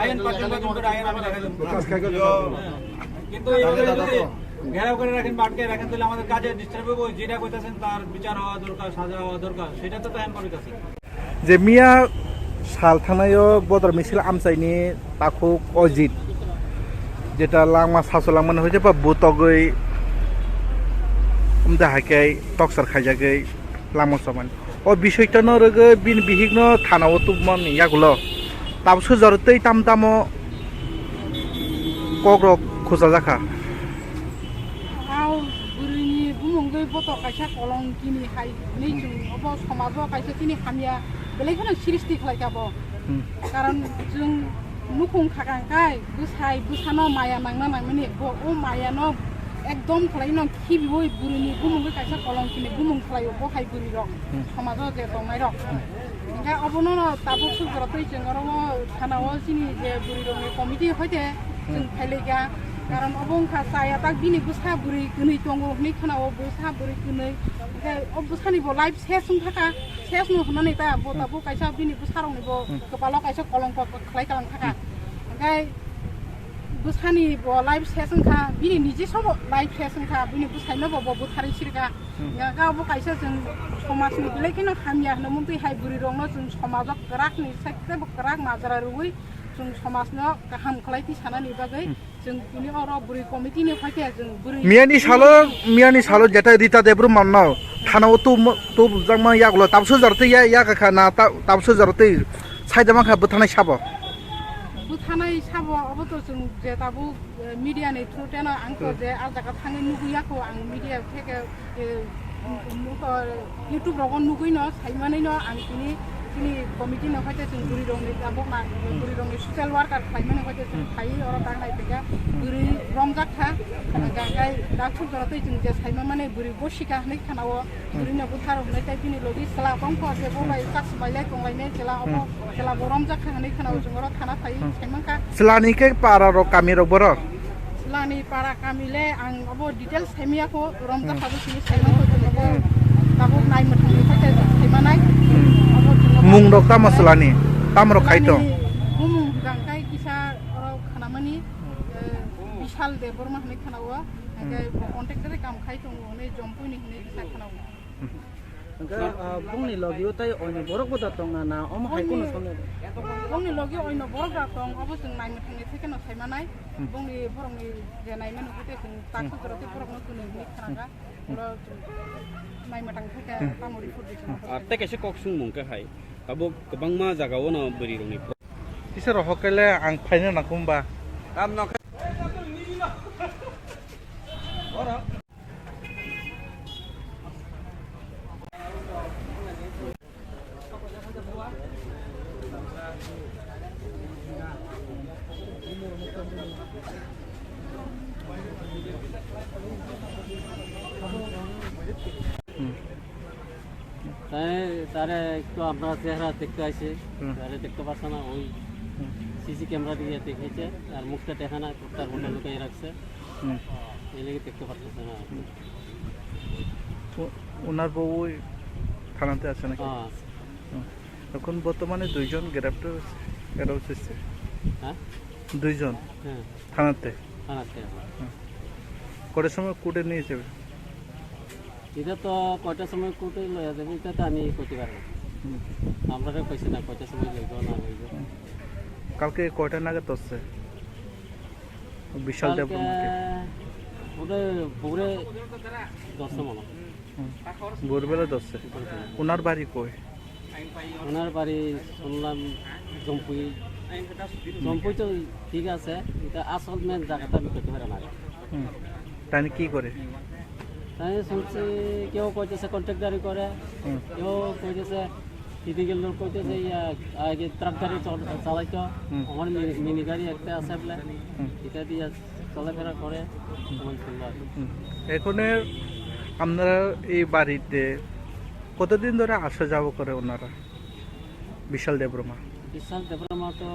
আইন পাচ্ছেন বেতন করে আইন আমি দেখা কিন্তু এইভাবে যদি ঘেরাও করে রাখেন আটকে রাখেন তাহলে আমাদের কাজে ডিস্টার্ব হবে। যেটা কইতাছেন তার বিচার হওয়া দরকার, সাজা হওয়া দরকার, সেটা তো হ্যান করিতেছে যে মিয়া সাল থানায়ও বদর মিছিল আমচাইনি তাকু অজিত যেটা লাংমা সাসলাং মানে হয়েছে বা বুতগৈ হাইকাই টকসার খাইজাগৈ লামা সমান ও বিষয়টা নরগে বিন বিহিগ্ন থানাও তুমান ইয়াগুলো তাবসো জরতেই তাম তামো কগ্রক খোঁজা জাখা बुरैनि बुंगै बत कायसा कलं किनि हाय नै जों अब समाजो कायसा किनि हामिया बेलेखनो सिरिसति खालायखाबो कारण जों नुखुं खागांखाय बुसाय बुसानो माया नांना नांमानि ओ मायानो एकदम खालायनो खिबिवै बुरैनि बुंगै कायसा कलं किनि बुंग खालायो बहाय बुरि रक समाजो जे दंनाय रक ओंखाय अबनो ताबो सुगरतै जोंरो थानाव सिनि जे बुरि रंनि कमिटि हयते जों फायलायगा कारण अबंखा साया ताक बिनि बुसा बुरि गनै दङ नै खोनाव बुसा बुरि गनै ओमफ्राय अब बुसानिबो लाइफ सेसुं थाखा सेसनु होननानै ता बताबो कायसा बिनि बुसारंनिबो गोपालाव कायसा कलंक खालाय खालाम थाखा ओमफ्राय बुसानि लाइफ सेसुंखा बिनि निजे सब लाइफ सेसुंखा बिनि बुसाइनो बबो बुथारि सिरगा गावबो कायसा जों समाजनि बेलेखिनो हामिया होनो मुंतै हाय बुरि रंनो जों समाजक गराकनि साइते गराक माजरा रुइ जों समाजनो गाहाम खालायथि सानानि बागै जों बिनि अर बुरि कमिटिनि फायते जों बुरि मियानि सालो जेटा रिता देब्रु माननाव थानाव तो बुजांमा यागलो ताबसो जरते या का ना ताबसो जरते साइदमा खा बुथानाय साबो अबत जों जे ताबु मिडियानि थ्रुतेना आंखो जे आजाका थाङै नुगैयाखौ आं मिडिया थेके इउट्यूब रगन नुगैनो साइमानैनो आं बिनि कमिटि नखायते जों बुरि रंनि दाबना बुरि रंनि ससियेल वार्कार खायमाने हयते जों थायो अर दांनाय बेगा बुरि रंजाखा गांगाय दाखु जरतै जों जे साइमा माने बुरि बसिका नै खानाव बुरिनो बुथार हमनाय टाइप बिनि लदि सला बंख जे बबाय कास बायलाय दंलायने जेला अब जेला रंजाखा नै खानाव जों अर थाना थायो साइमाखा सलानिके पारा र कामि र बर सलानि पारा कामिले आं अब डिटेल्स साइमियाखौ रंजाखाबो सिनि साइमाखौ जों दाबो नाय मथांनि फायते साइमानाय मुं डक्टर मसलानि तामरो खायतो मुं गांखाय किसा खानामानि विशाल देबरमा हनै खानाव कन्ट्रेक्टरे काम खायतो नै जम्पुनि हनै किसा खानाव बुंनि लगियो ताय अयनो बरक बदा तंना ना अम हायकुनो सने बुंनि लगियो अयनो बरक दा तंग अब जों नायनो थांनि थेकेनो सायमानाय बुंनि बरंनि जे नायमेन होते जों ताखु जरते बरकनो कुनो हनै खानागा नायमा थांनि थेके तामरि फुदिसन आते केसे कक्सुं मुंके हाय ताबो गोबांमा जागावनो बोरि रंनि इसोर हकेले आं फायनो नाकुमबा काम न তারে একটু আমরা চেহারা দেখতে আসে তারে দেখতে পারছে না ওই সিসি ক্যামেরা দিয়ে দেখেছে আর মুখটা দেখা না তার মনে লুকিয়ে রাখছে এই লেগে দেখতে পারতেছে না ওনার বউ থানাতে আছে নাকি এখন বর্তমানে দুইজন গ্রেপ্তার হয়েছে হ্যাঁ দুইজন হ্যাঁ থানাতে কটার সময় কোর্টে নিয়ে যাবে এটা তো কয়টার সময় কোর্টে লয়া যাবে এটা তো আমি করতে পারবো আমরা কইছি না কয়টার সময় লইব না লইব কালকে কয়টা নাগাদ আসছে বিশাল দেবকে ওটা ভোরে 10টা মনে ভোরবেলা 10 ওনার বাড়ি কই ওনার বাড়ি শুনলাম জম্পুই তো ঠিক আছে এটা আসল মেন জায়গাটা আমি করতে পারি না তাই কি করে তাই শুনছি কেউ কইতেছে কন্ট্রাক্টারি করে কেউ কইতেছে ইদিকের লোক কইতেছে আগে ট্রাক গাড়ি চালাইতো আমার মিনি গাড়ি একটা আছে বলে এটা দিয়ে চলাফেরা করে এখন আপনারা এই বাড়িতে কতদিন ধরে আসা যাওয়া করে ওনারা বিশাল দেবরমা তো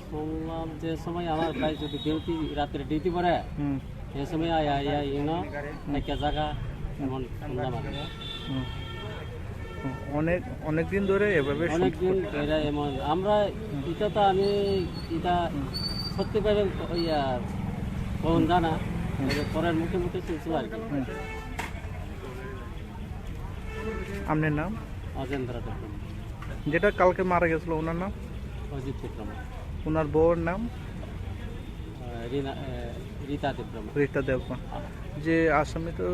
শুনলাম যে সময় আমার ভাই যদি ডিউটি রাত্রে ডিউটি করে এই সময় একটা জায়গা এমন শুনলাম অনেক অনেক দিন ধরে এভাবে অনেকদিন ধরে এমন আমরা এটা তো আমি এটা সত্যিকারে ইয়া কখন জানা পরের মুখে মুখে শুনছি আর কি আপনার নাম অজেন্দ্র টেকন যেটা কালকে মারা গেছিল ওনার নাম অজিত বিক্রমা ওনার বউর নাম রীতা বিক্রমা রীতা দেবগন যে আসামি তো